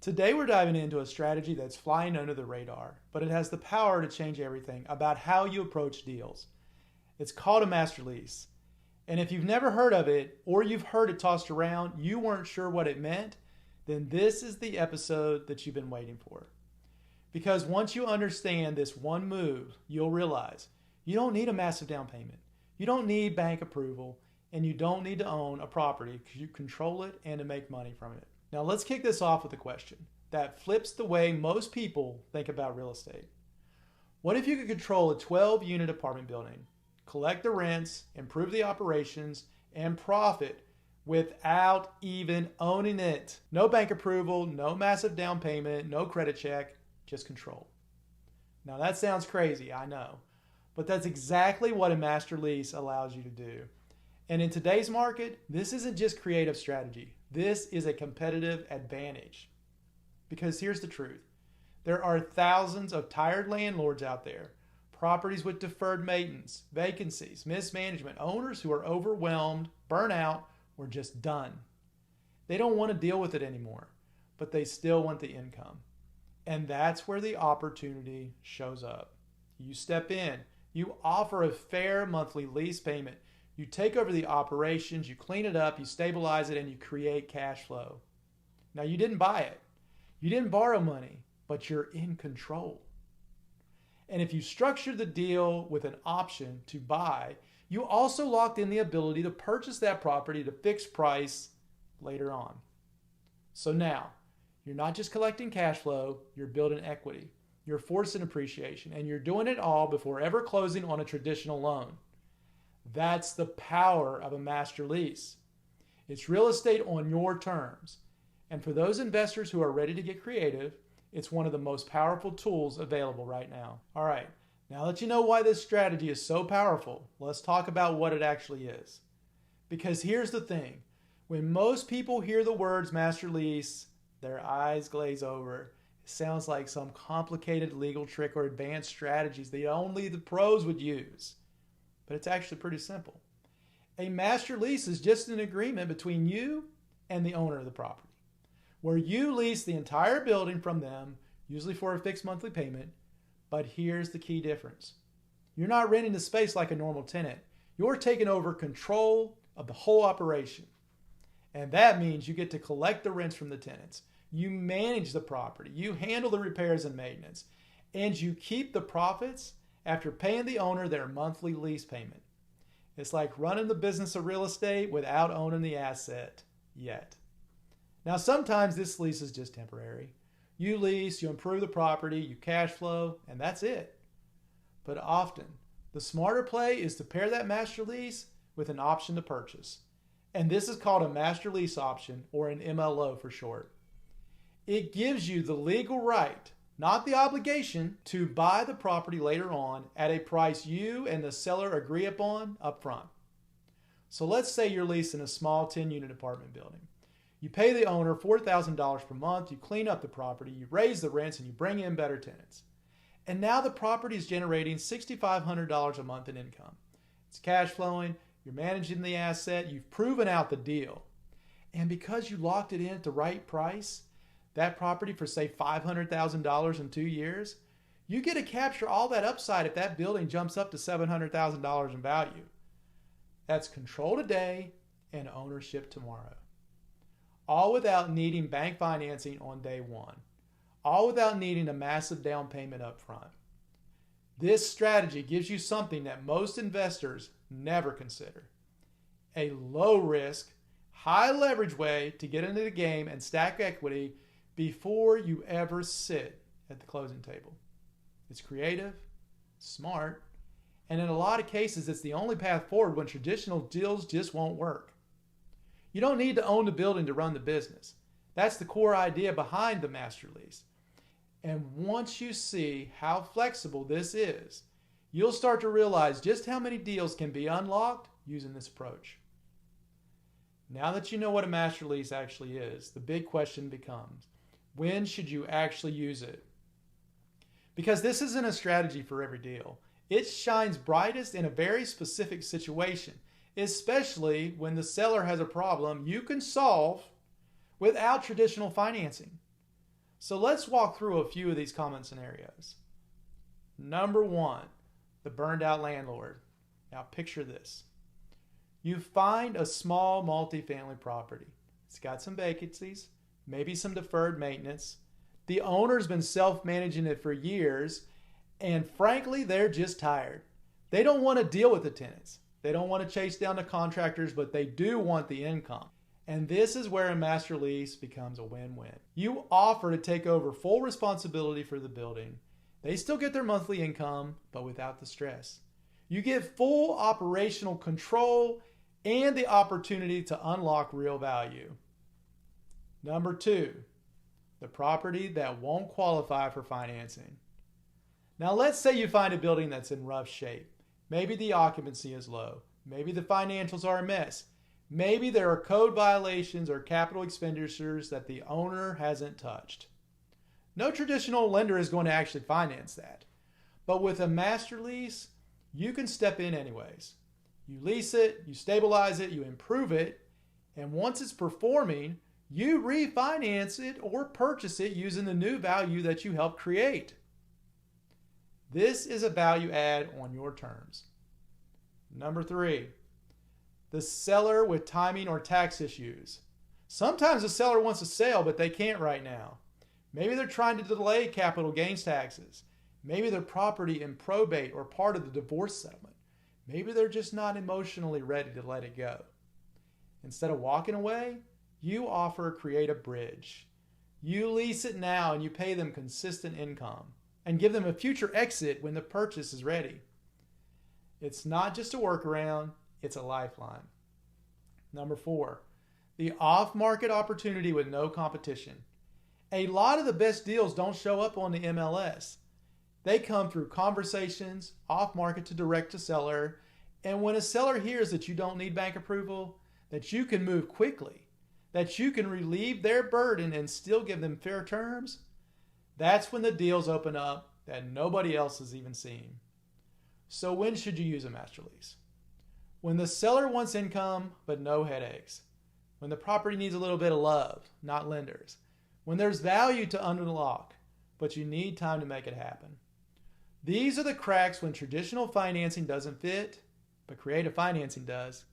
Today we're diving into a strategy that's flying under the radar, but it has the power to change everything about how you approach deals. It's called a master lease. And if you've never heard of it, or you've heard it tossed around, you weren't sure what it meant, then this is the episode that you've been waiting for. Because once you understand this one move, you'll realize you don't need a massive down payment. You don't need bank approval, and you don't need to own a property because you control it and to make money from it. Now let's kick this off with a question that flips the way most people think about real estate. What if you could control a 12-unit apartment building, collect the rents, improve the operations, and profit without even owning it? No bank approval, no massive down payment, no credit check, just control. Now that sounds crazy, I know, but that's exactly what a master lease allows you to do. And in today's market, this isn't just creative strategy. This is a competitive advantage. Because here's the truth. There are thousands of tired landlords out there, properties with deferred maintenance, vacancies, mismanagement, owners who are overwhelmed, burnt out, or just done. They don't want to deal with it anymore, but they still want the income. And that's where the opportunity shows up. You step in, you offer a fair monthly lease payment, you take over the operations, you clean it up, you stabilize it, and you create cash flow. Now, you didn't buy it. You didn't borrow money, but you're in control. And if you structure the deal with an option to buy, you also locked in the ability to purchase that property at a fixed price later on. So now, you're not just collecting cash flow, you're building equity, you're forcing appreciation, and you're doing it all before ever closing on a traditional loan. That's the power of a master lease. It's real estate on your terms. And for those investors who are ready to get creative, it's one of the most powerful tools available right now. All right, now that you know why this strategy is so powerful, let's talk about what it actually is. Because here's the thing. When most people hear the words master lease, their eyes glaze over. It sounds like some complicated legal trick or advanced strategies that only the pros would use. But it's actually pretty simple. A master lease is just an agreement between you and the owner of the property, where you lease the entire building from them, usually for a fixed monthly payment. But here's the key difference. You're not renting the space like a normal tenant. You're taking over control of the whole operation. And that means you get to collect the rents from the tenants. You manage the property. You handle the repairs and maintenance. And you keep the profits after paying the owner their monthly lease payment. It's like running the business of real estate without owning the asset yet. Now, sometimes this lease is just temporary. You lease, you improve the property, you cash flow, and that's it. But often, the smarter play is to pair that master lease with an option to purchase. And this is called a Master Lease Option, or an MLO for short. It gives you the legal right, not the obligation, to buy the property later on at a price you and the seller agree upon up front. So let's say you're leasing a small 10-unit apartment building. You pay the owner $4,000 per month, you clean up the property, you raise the rents, and you bring in better tenants. And now the property is generating $6,500 a month in income. It's cash flowing, you're managing the asset, you've proven out the deal. And because you locked it in at the right price, that property for say $500,000 in 2 years, you get to capture all that upside if that building jumps up to $700,000 in value. That's control today and ownership tomorrow. All without needing bank financing on day one. All without needing a massive down payment up front. This strategy gives you something that most investors never consider. A low risk, high leverage way to get into the game and stack equity before you ever sit at the closing table. It's creative, smart, and in a lot of cases, it's the only path forward when traditional deals just won't work. You don't need to own the building to run the business. That's the core idea behind the master lease. And once you see how flexible this is, you'll start to realize just how many deals can be unlocked using this approach. Now that you know what a master lease actually is, the big question becomes, when should you actually use it? Because this isn't a strategy for every deal. It shines brightest in a very specific situation, especially when the seller has a problem you can solve without traditional financing. So let's walk through a few of these common scenarios. Number one, the burned out landlord. Now picture this. You find a small multifamily property. It's got some vacancies, maybe some deferred maintenance. The owner's been self-managing it for years, and frankly, they're just tired. They don't want to deal with the tenants. They don't want to chase down the contractors, but they do want the income. And this is where a master lease becomes a win-win. You offer to take over full responsibility for the building. They still get their monthly income, but without the stress. You get full operational control and the opportunity to unlock real value. Number two, the property that won't qualify for financing. Now let's say you find a building that's in rough shape. Maybe the occupancy is low. Maybe the financials are a mess. Maybe there are code violations or capital expenditures that the owner hasn't touched. No traditional lender is going to actually finance that. But with a master lease, you can step in anyways. You lease it, you stabilize it, you improve it, and once it's performing, you refinance it or purchase it using the new value that you helped create. This is a value add on your terms. Number three, the seller with timing or tax issues. Sometimes the seller wants a sale, but they can't right now. Maybe they're trying to delay capital gains taxes. Maybe their property in probate or part of the divorce settlement. Maybe they're just not emotionally ready to let it go. Instead of walking away, you offer create a bridge. You lease it now and you pay them consistent income and give them a future exit when the purchase is ready. It's not just a workaround, it's a lifeline. Number four, the off-market opportunity with no competition. A lot of the best deals don't show up on the MLS. They come through conversations, off-market to direct to seller, and when a seller hears that you don't need bank approval, that you can move quickly, that you can relieve their burden and still give them fair terms, that's when the deals open up that nobody else has even seen. So when should you use a master lease? When the seller wants income but no headaches. When the property needs a little bit of love, not lenders. When there's value to unlock, but you need time to make it happen. These are the cracks when traditional financing doesn't fit, but creative financing does.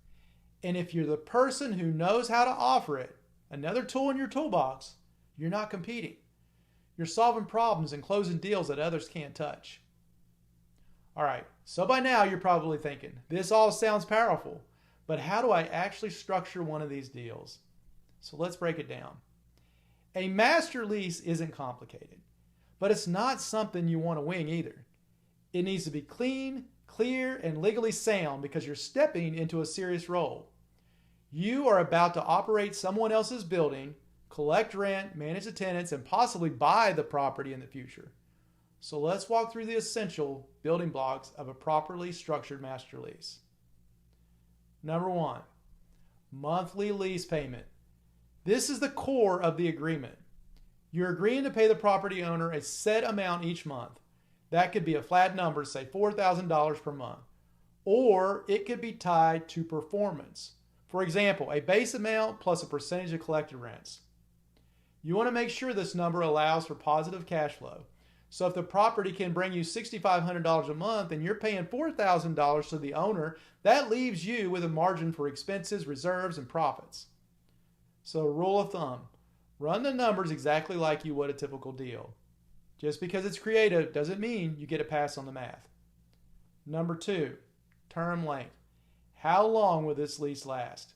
And if you're the person who knows how to offer it, another tool in your toolbox, you're not competing. You're solving problems and closing deals that others can't touch. All right, so by now you're probably thinking, this all sounds powerful, but how do I actually structure one of these deals? So let's break it down. A master lease isn't complicated, but it's not something you want to wing either. It needs to be clean, clear, and legally sound because you're stepping into a serious role. You are about to operate someone else's building, collect rent, manage the tenants, and possibly buy the property in the future. So let's walk through the essential building blocks of a properly structured master lease. Number one, monthly lease payment. This is the core of the agreement. You're agreeing to pay the property owner a set amount each month. That could be a flat number, say $4,000 per month, or it could be tied to performance. For example, a base amount plus a percentage of collected rents. You want to make sure this number allows for positive cash flow. So if the property can bring you $6,500 a month and you're paying $4,000 to the owner, that leaves you with a margin for expenses, reserves, and profits. So rule of thumb, run the numbers exactly like you would a typical deal. Just because it's creative doesn't mean you get a pass on the math. Number two, term length. How long will this lease last?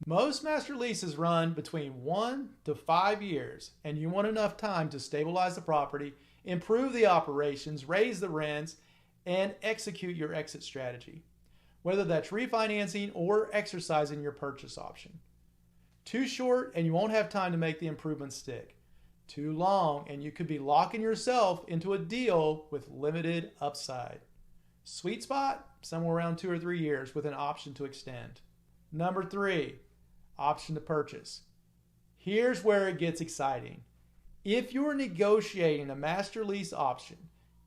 Most master leases run between 1 to 5 years, and you want enough time to stabilize the property, improve the operations, raise the rents, and execute your exit strategy, whether that's refinancing or exercising your purchase option. Too short, and you won't have time to make the improvements stick. Too long, and you could be locking yourself into a deal with limited upside. Sweet spot, somewhere around 2 or 3 years with an option to extend. Number three, option to purchase. Here's where it gets exciting. If you're negotiating a master lease option,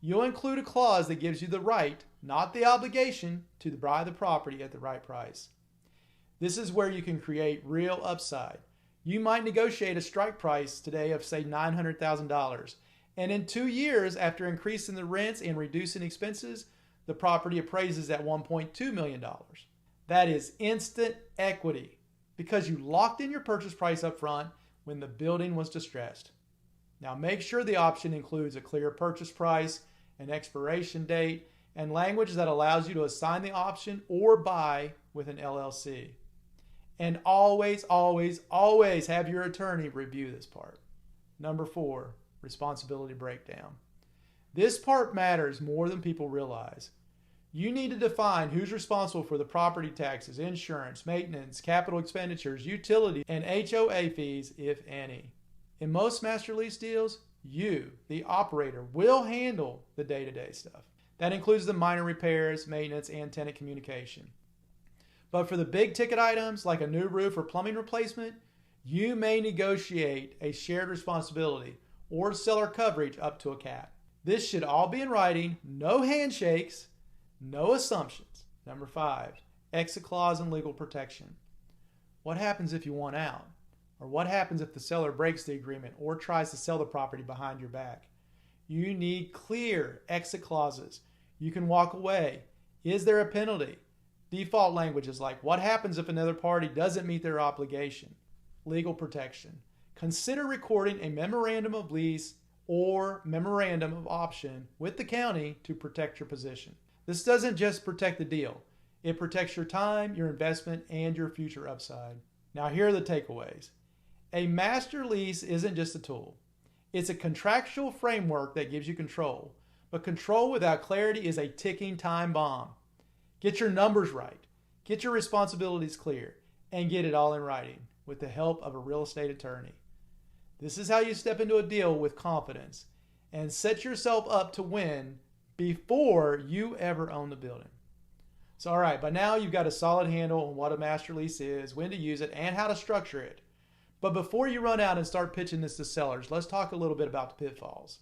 you'll include a clause that gives you the right, not the obligation, to buy the property at the right price. This is where you can create real upside. You might negotiate a strike price today of, say, $900,000. And in 2 years, after increasing the rents and reducing expenses, the property appraises at $1.2 million. That is instant equity because you locked in your purchase price up front when the building was distressed. Now make sure the option includes a clear purchase price, an expiration date, and language that allows you to assign the option or buy with an LLC. And always, always, always have your attorney review this part. Number 4, responsibility breakdown. This part matters more than people realize. You need to define who's responsible for the property taxes, insurance, maintenance, capital expenditures, utility, and HOA fees, if any. In most master lease deals, you, the operator, will handle the day-to-day stuff. That includes the minor repairs, maintenance, and tenant communication. But for the big ticket items like a new roof or plumbing replacement, you may negotiate a shared responsibility or seller coverage up to a cap. This should all be in writing, no handshakes, no assumptions. Number 5, exit clause and legal protection. What happens if you want out? Or what happens if the seller breaks the agreement or tries to sell the property behind your back? You need clear exit clauses. You can walk away. Is there a penalty? Default languages like what happens if another party doesn't meet their obligation? Legal protection. Consider recording a memorandum of lease or memorandum of option with the county to protect your position. This doesn't just protect the deal. It protects your time, your investment, and your future upside. Now here are the takeaways. A master lease isn't just a tool. It's a contractual framework that gives you control. But control without clarity is a ticking time bomb. Get your numbers right, get your responsibilities clear, and get it all in writing with the help of a real estate attorney. This is how you step into a deal with confidence and set yourself up to win before you ever own the building. So all right, by now you've got a solid handle on what a master lease is, when to use it, and how to structure it. But before you run out and start pitching this to sellers, let's talk a little bit about the pitfalls.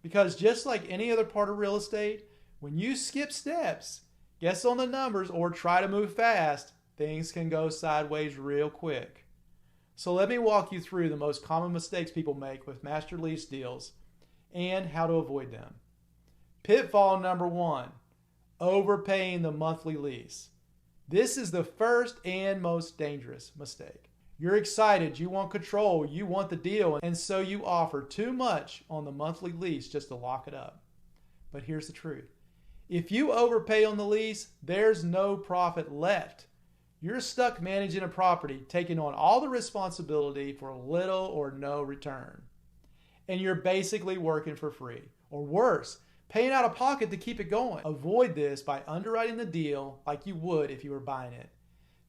Because just like any other part of real estate, when you skip steps, guess on the numbers, or try to move fast, things can go sideways real quick. So let me walk you through the most common mistakes people make with master lease deals and how to avoid them. Pitfall number 1, overpaying the monthly lease. This is the first and most dangerous mistake. You're excited, you want control, you want the deal, and so you offer too much on the monthly lease just to lock it up. But here's the truth. If you overpay on the lease, there's no profit left. You're stuck managing a property, taking on all the responsibility for little or no return. And you're basically working for free. Or worse, paying out of pocket to keep it going. Avoid this by underwriting the deal like you would if you were buying it.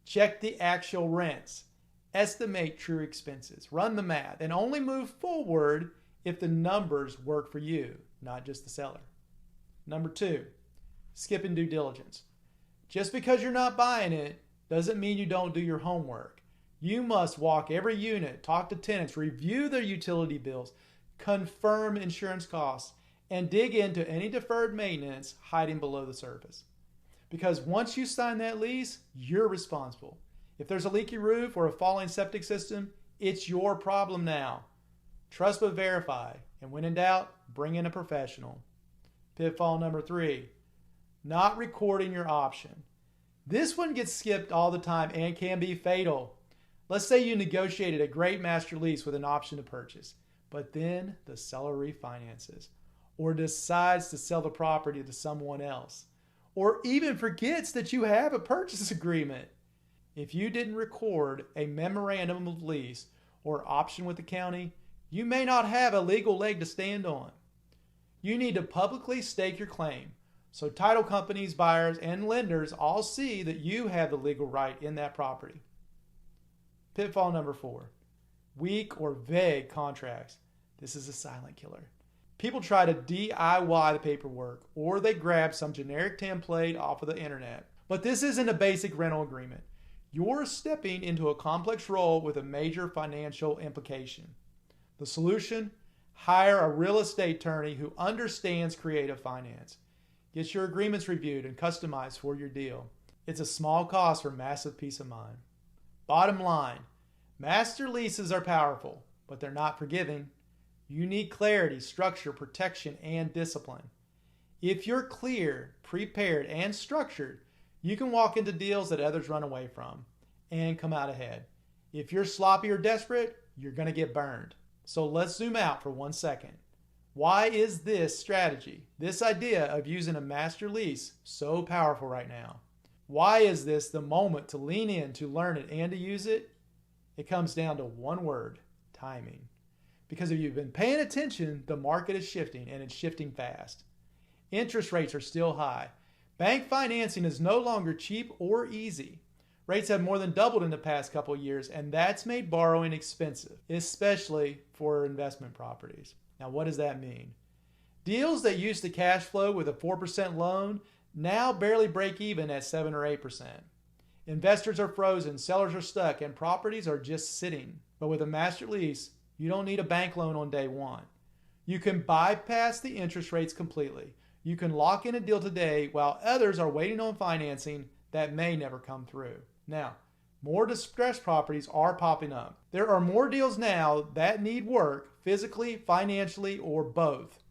Check the actual rents. Estimate true expenses. Run the math. And only move forward if the numbers work for you, not just the seller. Number 2, skipping due diligence. Just because you're not buying it doesn't mean you don't do your homework. You must walk every unit, talk to tenants, review their utility bills, confirm insurance costs, and dig into any deferred maintenance hiding below the surface. Because once you sign that lease, you're responsible. If there's a leaky roof or a falling septic system, it's your problem now. Trust but verify, and when in doubt, bring in a professional. Pitfall number 3, not recording your option. This one gets skipped all the time and can be fatal. Let's say you negotiated a great master lease with an option to purchase, but then the seller refinances or decides to sell the property to someone else, or even forgets that you have a purchase agreement. If you didn't record a memorandum of lease or option with the county, you may not have a legal leg to stand on. You need to publicly stake your claim so title companies, buyers, and lenders all see that you have the legal right in that property. Pitfall number 4, weak or vague contracts. This is a silent killer. People try to DIY the paperwork, or they grab some generic template off of the internet. But this isn't a basic rental agreement. You're stepping into a complex role with a major financial implication. The solution? Hire a real estate attorney who understands creative finance. Get your agreements reviewed and customized for your deal. It's a small cost for massive peace of mind. Bottom line, Master leases are powerful, but they're not forgiving. You need clarity, structure, protection, and discipline. If you're clear, prepared, and structured, you can walk into deals that others run away from and come out ahead. If you're sloppy or desperate, you're going to get burned. So let's zoom out for 1 second. Why is this strategy, this idea of using a master lease, so powerful right now? Why is this the moment to lean in, to learn it, and to use it? It comes down to one word: timing. Because if you've been paying attention, the market is shifting, and it's shifting fast. Interest rates are still high. Bank financing is no longer cheap or easy. Rates have more than doubled in the past couple of years, and that's made borrowing expensive, especially for investment properties. Now, what does that mean? Deals that used to cash flow with a 4% loan now barely break even at 7 or 8%. Investors are frozen, sellers are stuck, and properties are just sitting. But with a master lease, you don't need a bank loan on day one. You can bypass the interest rates completely. You can lock in a deal today while others are waiting on financing that may never come through. Now, more distressed properties are popping up. There are more deals now that need work, physically, financially, or both.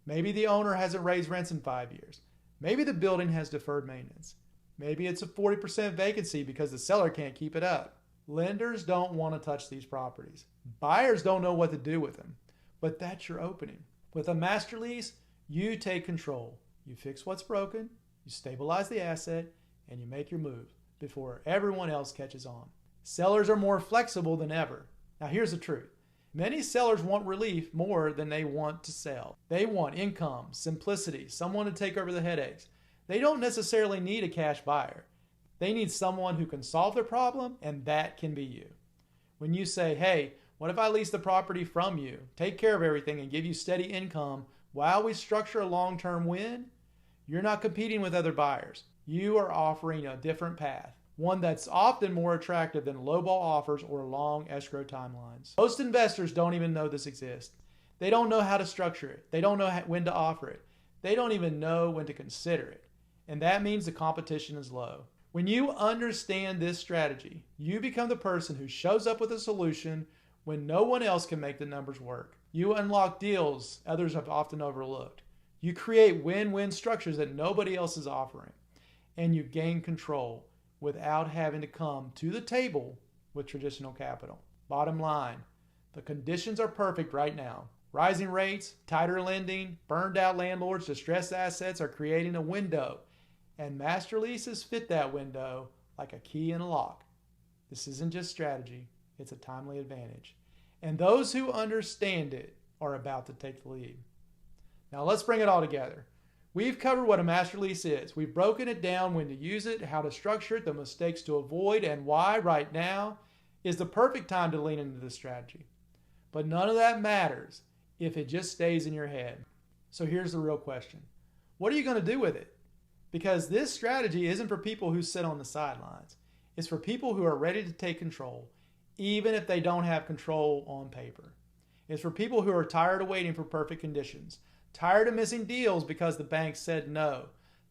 Maybe the owner hasn't raised rents in 5 years. Maybe the building has deferred maintenance. Maybe it's a 40% vacancy because the seller can't keep it up. Lenders don't want to touch these properties. Buyers don't know what to do with them. But that's your opening. With a master lease, you take control. You fix what's broken, you stabilize the asset, and you make your move before everyone else catches on. Sellers are more flexible than ever. Now here's the truth. Many sellers want relief more than they want to sell. They want income, simplicity, someone to take over the headaches. They don't necessarily need a cash buyer. They need someone who can solve their problem, and that can be you. When you say, hey, what if I lease the property from you, take care of everything, and give you steady income while we structure a long-term win? You're not competing with other buyers. You are offering a different path, one that's often more attractive than lowball offers or long escrow timelines. Most investors don't even know this exists. They don't know how to structure it. They don't know when to offer it. They don't even know when to consider it. And that means the competition is low. When you understand this strategy, you become the person who shows up with a solution when no one else can make the numbers work. You unlock deals others have often overlooked. You create win-win structures that nobody else is offering. And you gain control without having to come to the table with traditional capital. Bottom line, the conditions are perfect right now. Rising rates, tighter lending, burned out landlords, distressed assets are creating a window. And master leases fit that window like a key in a lock. This isn't just strategy, it's a timely advantage. And those who understand it are about to take the lead. Now let's bring it all together. We've covered what a master lease is. We've broken it down, when to use it, how to structure it, the mistakes to avoid, and why right now is the perfect time to lean into this strategy. But none of that matters if it just stays in your head. So here's the real question. What are you going to do with it? Because this strategy isn't for people who sit on the sidelines. It's for people who are ready to take control, even if they don't have control on paper. It's for people who are tired of waiting for perfect conditions, tired of missing deals because the bank said no,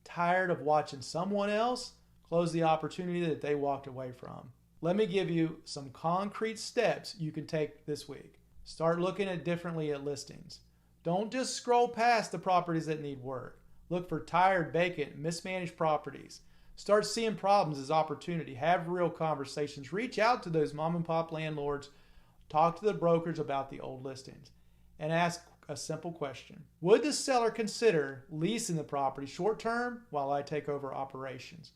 tired of watching someone else close the opportunity that they walked away from. Let me give you some concrete steps you can take this week. Start looking differently at listings. Don't just scroll past the properties that need work. Look for tired, vacant, mismanaged properties. Start seeing problems as opportunity. Have real conversations. Reach out to those mom and pop landlords. Talk to the brokers about the old listings. And ask a simple question. Would the seller consider leasing the property short term while I take over operations?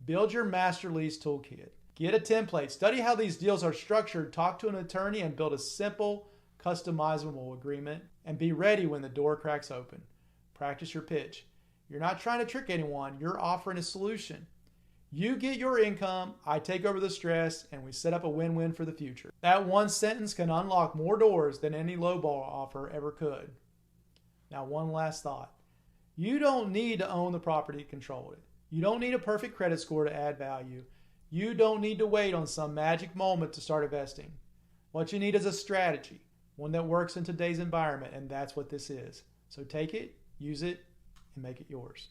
Build your master lease toolkit. Get a template. Study how these deals are structured. Talk to an attorney and build a simple, customizable agreement. And be ready when the door cracks open. Practice your pitch. You're not trying to trick anyone. You're offering a solution. You get your income, I take over the stress, and we set up a win-win for the future. That one sentence can unlock more doors than any lowball offer ever could. Now, one last thought. You don't need to own the property to control it. You don't need a perfect credit score to add value. You don't need to wait on some magic moment to start investing. What you need is a strategy, one that works in today's environment, and that's what this is. So take it, use it, and make it yours.